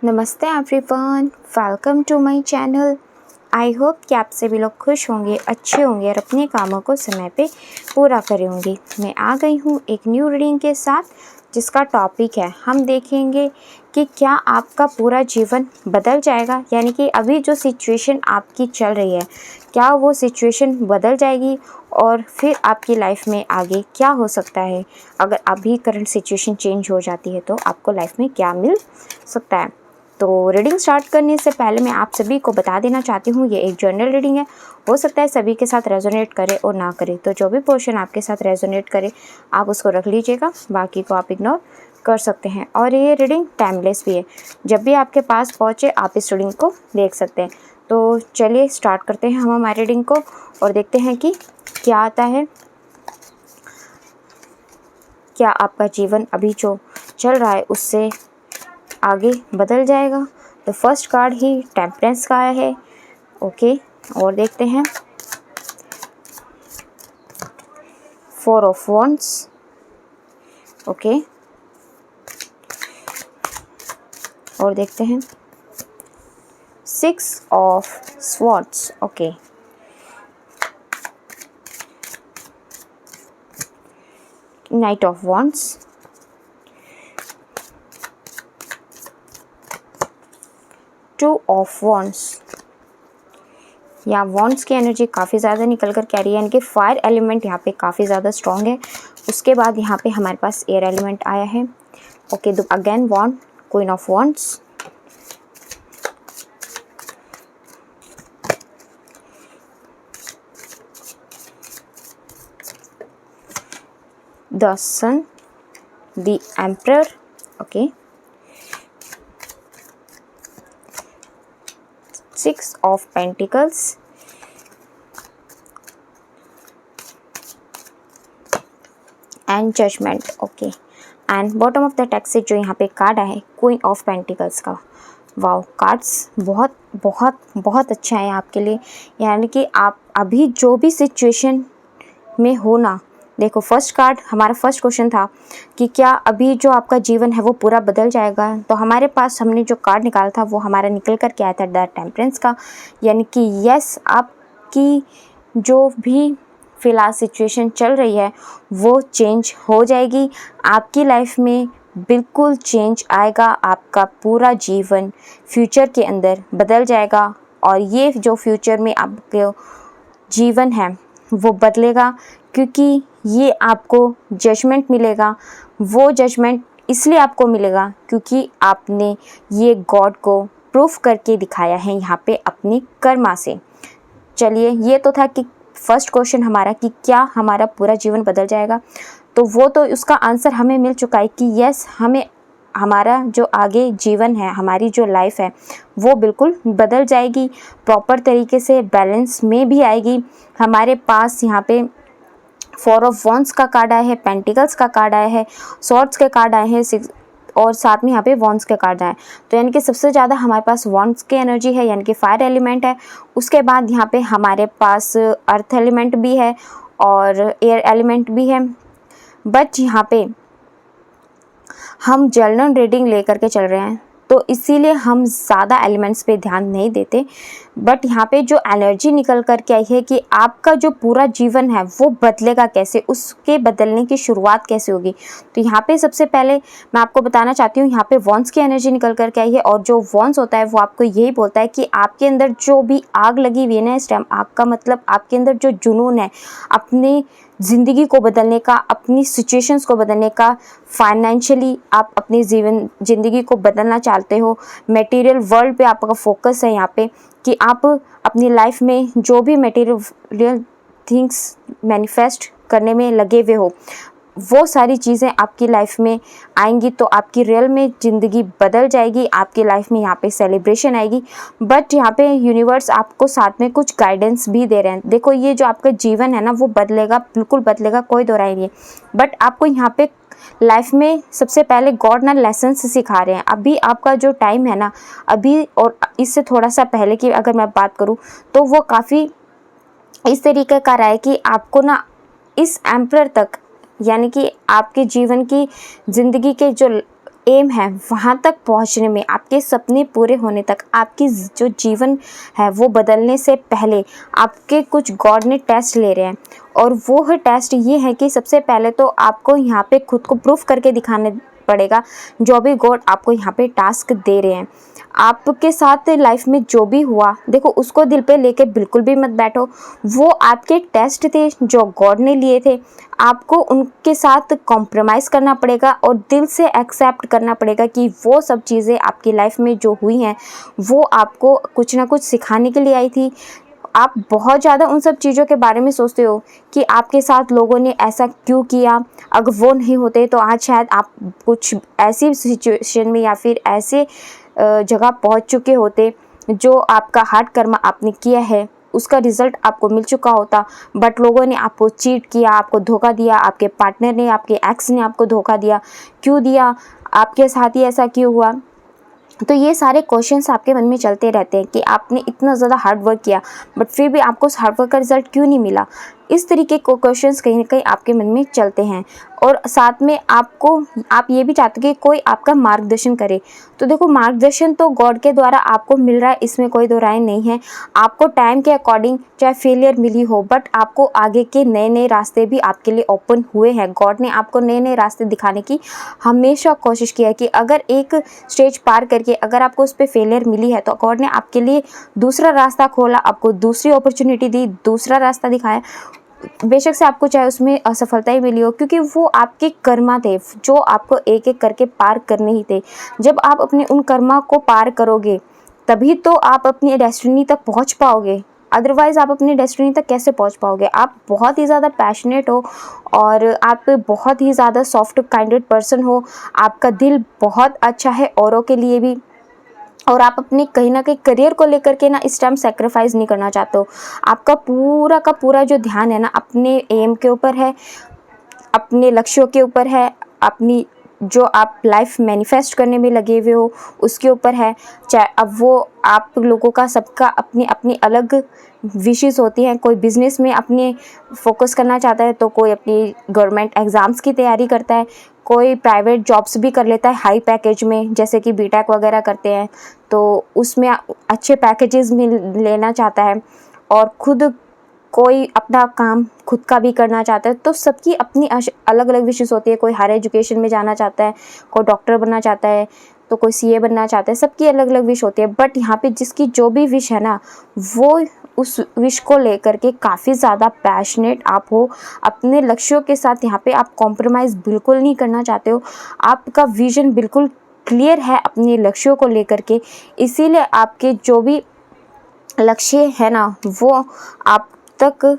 नमस्ते everyone, welcome to my channel. I hope कि आप सभी लोग खुश होंगे, अच्छे होंगे और अपने कामों को समय पे पूरा करे होंगे। मैं आ गई हूँ एक न्यू रीडिंग के साथ, जिसका टॉपिक है हम देखेंगे कि क्या आपका पूरा जीवन बदल जाएगा, यानी कि अभी जो सिचुएशन आपकी चल रही है क्या वो सिचुएशन बदल जाएगी और फिर आपकी लाइफ में आगे क्या हो सकता है। अगर अभी करंट सिचुएशन चेंज हो जाती है तो आपको लाइफ में क्या मिल सकता है। तो रीडिंग स्टार्ट करने से पहले मैं आप सभी को बता देना चाहती हूँ, ये एक जनरल रीडिंग है। हो सकता है सभी के साथ रेजोनेट करे और ना करे, तो जो भी पोर्शन आपके साथ रेजोनेट करे आप उसको रख लीजिएगा, बाकी को आप इग्नोर कर सकते हैं। और ये रीडिंग टाइमलेस भी है, जब भी आपके पास पहुँचे आप इस रीडिंग को देख सकते हैं। तो चलिए स्टार्ट करते हैं हम हमारी रीडिंग को और देखते हैं कि क्या आता है। क्या आपका जीवन अभी जो चल रहा है उससे आगे बदल जाएगा। तो फर्स्ट कार्ड ही टेम्परेंस का आया है। ओके, और देखते हैं 4 ऑफ वॉन्ड्स। ओके, और देखते हैं 6 of swords. Okay, night of wands, 2 of wands. यहाँ वॉन्ड्स की एनर्जी काफ़ी ज़्यादा निकल कर के आ रही है, यानी कि फायर एलिमेंट यहाँ पे काफ़ी ज़्यादा स्ट्रॉन्ग है। उसके बाद यहाँ पे हमारे पास एयर एलिमेंट आया है। ओके, तो again wand, queen of wands, the sun, the emperor. Okay, 6 of pentacles, and judgement. Okay, and bottom of the text से जो यहाँ पे कार्ड आया है क्वीन ऑफ पेंटिकल्स का। वाओ, कार्ड्स बहुत बहुत बहुत अच्छा है आपके लिए, यानी कि आप अभी जो भी सिचुएशन में हो ना। देखो, फर्स्ट कार्ड हमारा फर्स्ट क्वेश्चन था कि क्या अभी जो आपका जीवन है वो पूरा बदल जाएगा। तो हमारे पास हमने जो कार्ड निकाला था वो हमारा निकल कर के आया था द टेम्परेंस का, यानी कि यस, आपकी जो भी फ़िलहाल सिचुएशन चल रही है वो चेंज हो जाएगी। आपकी लाइफ में बिल्कुल चेंज आएगा, आपका पूरा जीवन फ्यूचर के अंदर बदल जाएगा। और ये जो फ्यूचर में आपके जीवन है वो बदलेगा, क्योंकि ये आपको जजमेंट मिलेगा। वो जजमेंट इसलिए आपको मिलेगा क्योंकि आपने ये गॉड को प्रूफ करके दिखाया है यहाँ पे अपनी कर्मा से। चलिए, ये तो था कि फर्स्ट क्वेश्चन हमारा कि क्या हमारा पूरा जीवन बदल जाएगा। तो वो तो उसका आंसर हमें मिल चुका है कि यस, हमें हमारा जो आगे जीवन है, हमारी जो लाइफ है वो बिल्कुल बदल जाएगी, प्रॉपर तरीके से बैलेंस में भी आएगी। हमारे पास यहाँ पे 4 ऑफ वॉन्ड्स का कार्ड आया है, पेंटिकल्स का कार्ड आया है, स्वॉर्ड्स के कार्ड आए हैं, 6 और साथ में यहाँ पे वॉन्ड्स के कार्ड आए। तो यानी कि सबसे ज़्यादा हमारे पास वॉन्ड्स की एनर्जी है, यानी कि फायर एलिमेंट है। उसके बाद यहाँ पे हमारे पास अर्थ एलिमेंट भी है और एयर एलिमेंट भी है। बट यहाँ पे हम जनरल रीडिंग लेकर के चल रहे हैं तो इसीलिए हम ज़्यादा एलिमेंट्स पे ध्यान नहीं देते। बट यहाँ पे जो एनर्जी निकल कर के आई है कि आपका जो पूरा जीवन है वो बदलेगा कैसे, उसके बदलने की शुरुआत कैसे होगी। तो यहाँ पे सबसे पहले मैं आपको बताना चाहती हूँ, यहाँ पे वॉन्ड्स की एनर्जी निकल कर के आई है। और जो वॉन्ड्स होता है वो आपको यही बोलता है कि आपके अंदर जो भी आग लगी हुई है ना इस टाइम, आग का मतलब आपके अंदर जो जुनून है अपनी ज़िंदगी को बदलने का, अपनी सिचुएशंस को बदलने का, फाइनेंशियली आप अपनी ज़िंदगी को बदलना चाहते हो, मटेरियल वर्ल्ड पे आपका फोकस है यहाँ पे कि आप अपनी लाइफ में जो भी मटेरियल थिंग्स मैनिफेस्ट करने में लगे हुए हो वो सारी चीज़ें आपकी लाइफ में आएंगी, तो आपकी रियल में ज़िंदगी बदल जाएगी, आपकी लाइफ में यहाँ पे सेलिब्रेशन आएगी। बट यहाँ पे यूनिवर्स आपको साथ में कुछ गाइडेंस भी दे रहे हैं। देखो, ये जो आपका जीवन है ना वो बदलेगा, बिल्कुल बदलेगा, कोई दो राय नहीं है। बट आपको यहाँ पे लाइफ में सबसे पहले गॉड ना लेसन्स सिखा रहे हैं। अभी आपका जो टाइम है ना, अभी और इससे थोड़ा सा पहले की अगर मैं बात करूँ तो वो काफ़ी इस तरीके का रहा है कि आपको ना इस एम्परर तक, यानी कि आपके जीवन की ज़िंदगी के जो एम है वहाँ तक पहुँचने में, आपके सपने पूरे होने तक, आपकी जो जीवन है वो बदलने से पहले आपके कुछ गॉड ने टेस्ट ले रहे हैं। और वो है टेस्ट ये है कि सबसे पहले तो आपको यहाँ पे खुद को प्रूफ करके दिखाने पड़ेगा। जो भी गॉड आपको यहाँ पे टास्क दे रहे हैं, आपके साथ लाइफ में जो भी हुआ, देखो उसको दिल पे लेके बिल्कुल भी मत बैठो। वो आपके टेस्ट थे जो गॉड ने लिए थे, आपको उनके साथ कॉम्प्रोमाइज़ करना पड़ेगा और दिल से एक्सेप्ट करना पड़ेगा कि वो सब चीज़ें आपकी लाइफ में जो हुई हैं वो आपको कुछ ना कुछ सिखाने के लिए आई थी। आप बहुत ज़्यादा उन सब चीज़ों के बारे में सोचते हो कि आपके साथ लोगों ने ऐसा क्यों किया, अगर वो नहीं होते तो आज शायद आप कुछ ऐसी सिचुएशन में या फिर ऐसे जगह पहुंच चुके होते जो आपका हार्ड कर्म आपने किया है उसका रिज़ल्ट आपको मिल चुका होता। बट लोगों ने आपको चीट किया, आपको धोखा दिया, आपके पार्टनर ने, आपके एक्स ने आपको धोखा दिया, क्यों दिया, आपके साथ ही ऐसा क्यों हुआ। तो ये सारे क्वेश्चंस आपके मन में चलते रहते हैं कि आपने इतना ज़्यादा हार्ड वर्क किया बट फिर भी आपको उस हार्ड वर्क का रिज़ल्ट क्यों नहीं मिला। इस तरीके के क्वेश्चंस कहीं ना कहीं आपके मन में चलते हैं। और साथ में आप ये भी चाहते हो कि कोई आपका मार्गदर्शन करे। तो देखो, मार्गदर्शन तो गॉड के द्वारा आपको मिल रहा है, इसमें कोई दो राय नहीं है। आपको टाइम के अकॉर्डिंग चाहे फेलियर मिली हो, बट आपको आगे के नए नए रास्ते भी आपके लिए ओपन हुए हैं। गॉड ने आपको नए नए रास्ते दिखाने की हमेशा कोशिश की है कि अगर एक स्टेज पार करके अगर आपको उस पर फेलियर मिली है तो गॉड ने आपके लिए दूसरा रास्ता खोला, आपको दूसरी अपॉर्चुनिटी दी, दूसरा रास्ता दिखाया। बेशक से आपको चाहे उसमें असफलता ही मिली हो, क्योंकि वो आपके कर्मा थे जो आपको एक एक करके पार करने ही थे। जब आप अपने उन कर्मा को पार करोगे तभी तो आप अपनी डेस्टिनी तक पहुंच पाओगे, अदरवाइज़ आप अपनी डेस्टिनी तक कैसे पहुंच पाओगे। आप बहुत ही ज़्यादा पैशनेट हो और आप बहुत ही ज़्यादा सॉफ्ट काइंडेड पर्सन हो, आपका दिल बहुत अच्छा है औरों के लिए भी, और आप अपने कहीं ना कहीं करियर को लेकर के ना इस टाइम सेक्रीफाइस नहीं करना चाहते हो। आपका पूरा का पूरा जो ध्यान है ना अपने एम के ऊपर है, अपने लक्ष्यों के ऊपर है, अपनी जो आप लाइफ मैनिफेस्ट करने में लगे हुए हो उसके ऊपर है। चाहे अब वो आप लोगों का सबका अपनी अपनी अलग विशेस होती हैं। कोई बिज़नेस में अपने फोकस करना चाहता है तो कोई अपनी गवर्नमेंट एग्ज़ाम्स की तैयारी करता है, कोई प्राइवेट जॉब्स भी कर लेता है हाई पैकेज में, जैसे कि बीटेक वगैरह करते हैं तो उसमें अच्छे पैकेजेस में लेना चाहता है, और खुद कोई अपना काम खुद का भी करना चाहता है। तो सबकी अपनी अलग अलग विशेस होती है। कोई हायर एजुकेशन में जाना चाहता है, कोई डॉक्टर बनना चाहता है, तो कोई सीए बनना चाहता है। सबकी अलग अलग विश होती है। बट यहाँ पे जिसकी जो भी विश है ना, वो उस विश को लेकर के काफ़ी ज़्यादा पैशनेट आप हो अपने लक्ष्यों के साथ। यहाँ पे आप कॉम्प्रोमाइज़ बिल्कुल नहीं करना चाहते हो, आपका विजन बिल्कुल क्लियर है अपने लक्ष्यों को लेकर के। इसीलिए आपके जो भी लक्ष्य है ना वो आप तक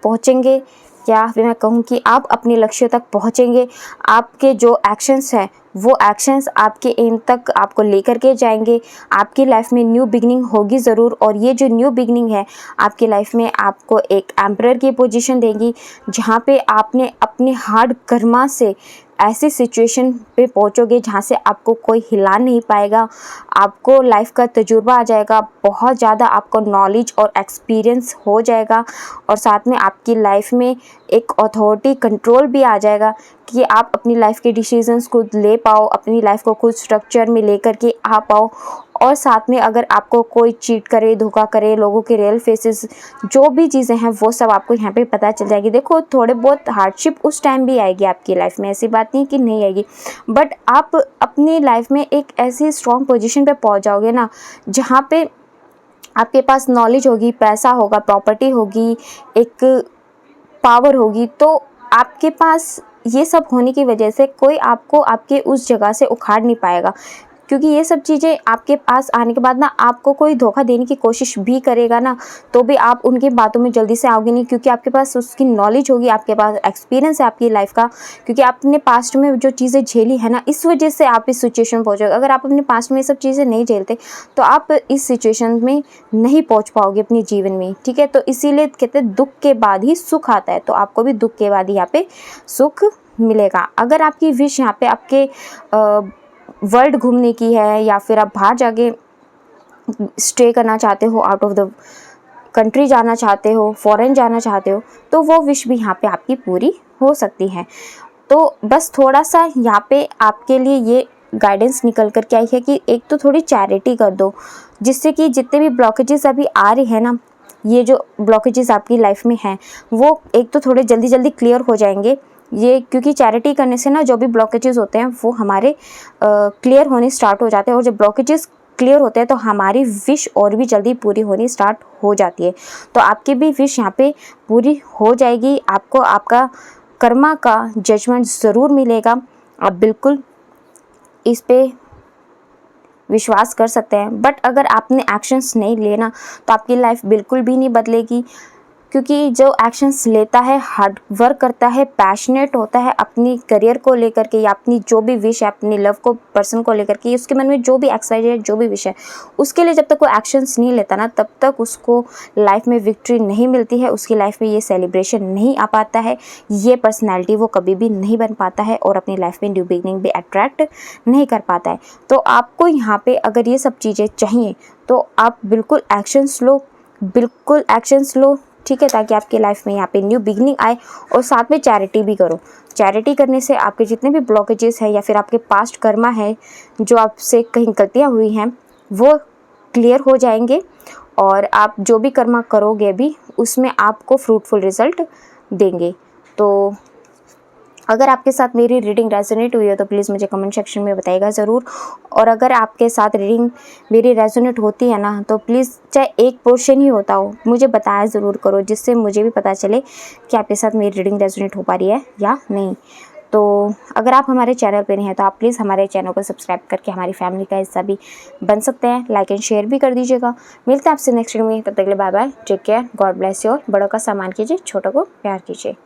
पहुँचेंगे, या फिर मैं कहूँ कि आप अपने लक्ष्य तक पहुँचेंगे। आपके जो एक्शंस हैं वो एक्शंस आपके एम तक आपको लेकर के जाएंगे। आपकी लाइफ में न्यू बिगनिंग होगी ज़रूर, और ये जो न्यू बिगनिंग है आपकी लाइफ में आपको एक एम्परर की पोजीशन देगी, जहाँ पे आपने अपने हार्ड कर्मा से ऐसी सिचुएशन पे पहुँचोगे जहाँ से आपको कोई हिला नहीं पाएगा। आपको लाइफ का तजुर्बा आ जाएगा, बहुत ज़्यादा आपको नॉलेज और एक्सपीरियंस हो जाएगा, और साथ में आपकी लाइफ में एक अथॉरिटी कंट्रोल भी आ जाएगा कि आप अपनी लाइफ के डिसीजंस खुद ले पाओ, अपनी लाइफ को खुद स्ट्रक्चर में लेकर के आ पाओ। और साथ में अगर आपको कोई चीट करे, धोखा करे, लोगों के रियल फेसेस जो भी चीज़ें हैं वो सब आपको यहाँ पे पता चल जाएगी। देखो, थोड़े बहुत हार्डशिप उस टाइम भी आएगी आपकी लाइफ में, ऐसी बात नहीं कि नहीं आएगी, बट आप अपनी लाइफ में एक ऐसी स्ट्रॉन्ग पोजीशन पे पहुँच जाओगे ना जहाँ पे आपके पास नॉलेज होगी, पैसा होगा, प्रॉपर्टी होगी, एक पावर होगी। तो आपके पास ये सब होने की वजह से कोई आपको आपके उस जगह से उखाड़ नहीं पाएगा, क्योंकि ये सब चीज़ें आपके पास आने के बाद ना आपको कोई धोखा देने की कोशिश भी करेगा ना तो भी आप उनकी बातों में जल्दी से आओगे नहीं, क्योंकि आपके पास उसकी नॉलेज होगी, आपके पास एक्सपीरियंस है आपकी लाइफ का, क्योंकि आपने पास्ट में जो चीज़ें झेली है ना इस वजह से आप इस सिचुएशन में पहुँचोगे। अगर आप अपने पास्ट में ये सब चीज़ें नहीं झेलते तो आप इस सिचुएशन में नहीं पहुँच पाओगे अपने जीवन में, ठीक है। तो इसीलिए कहते हैं दुख के बाद ही सुख आता है, तो आपको भी दुख के बाद ही यहाँ पे सुख मिलेगा। अगर आपकी विश यहाँ पे आपके वर्ल्ड घूमने की है, या फिर आप बाहर जाके स्टे करना चाहते हो, आउट ऑफ द कंट्री जाना चाहते हो, फॉरेन जाना चाहते हो, तो वो विश भी यहाँ पे आपकी पूरी हो सकती है। तो बस थोड़ा सा यहाँ पे आपके लिए ये गाइडेंस निकल कर के आई है कि एक तो थोड़ी चैरिटी कर दो, जिससे कि जितने भी ब्लॉकेजेस अभी आ रहे हैं ना, ये जो ब्लॉकेजेस आपकी लाइफ में हैं वो एक तो थोड़े जल्दी जल्दी क्लियर हो जाएंगे। ये क्योंकि चैरिटी करने से ना जो भी ब्लॉकेजेस होते हैं वो हमारे क्लियर होने स्टार्ट हो जाते हैं, और जब ब्लॉकेजेस क्लियर होते हैं तो हमारी विश और भी जल्दी पूरी होनी स्टार्ट हो जाती है। तो आपकी भी विश यहाँ पे पूरी हो जाएगी, आपको आपका कर्मा का जजमेंट ज़रूर मिलेगा। आप बिल्कुल इस पे विश्वास कर सकते हैं। बट अगर आपने एक्शंस नहीं लिए ना तो आपकी लाइफ बिल्कुल भी नहीं बदलेगी, क्योंकि जो एक्शंस लेता है, हार्ड वर्क करता है, पैशनेट होता है अपनी करियर को लेकर के या अपनी जो भी विश है, अपनी लव को पर्सन को लेकर के, उसके मन में जो भी एक्साइटेड जो भी विश है, उसके लिए जब तक वो एक्शंस नहीं लेता ना तब तक उसको लाइफ में विक्ट्री नहीं मिलती है, उसकी लाइफ में ये सेलिब्रेशन नहीं आ पाता है, ये पर्सनैलिटी वो कभी भी नहीं बन पाता है और अपनी लाइफ में न्यू बिगनिंग भी अट्रैक्ट नहीं कर पाता है। तो आपको यहाँ पे अगर ये सब चीज़ें चाहिए तो आप बिल्कुल एक्शंस लो, बिल्कुल एक्शंस लो, ठीक है, ताकि आपकी लाइफ में यहाँ पे न्यू बिगनिंग आए। और साथ में चैरिटी भी करो। चैरिटी करने से आपके जितने भी ब्लॉकेजेस हैं या फिर आपके पास्ट कर्मा है जो आपसे कहीं गलतियाँ हुई हैं वो क्लियर हो जाएंगे, और आप जो भी कर्मा करोगे अभी उसमें आपको फ्रूटफुल रिजल्ट देंगे। तो अगर आपके साथ मेरी रीडिंग रेजोनेट हुई है तो प्लीज़ मुझे कमेंट सेक्शन में बताइएगा ज़रूर। और अगर आपके साथ रीडिंग मेरी रेजोनेट होती है ना तो प्लीज़ चाहे एक पोर्शन ही होता हो मुझे बताया ज़रूर करो, जिससे मुझे भी पता चले कि आपके साथ मेरी रीडिंग रेजोनेट हो पा रही है या नहीं। तो अगर आप हमारे चैनल पर नहीं हैं तो आप प्लीज़ हमारे चैनल को सब्सक्राइब करके हमारी फैमिली का हिस्सा भी बन सकते हैं। लाइक एंड शेयर भी कर दीजिएगा। मिलते हैं आपसे नेक्स्ट वीडियो में, तब तक के लिए bye bye, take care, God bless you. और बड़ों का सम्मान कीजिए, छोटों को प्यार कीजिए।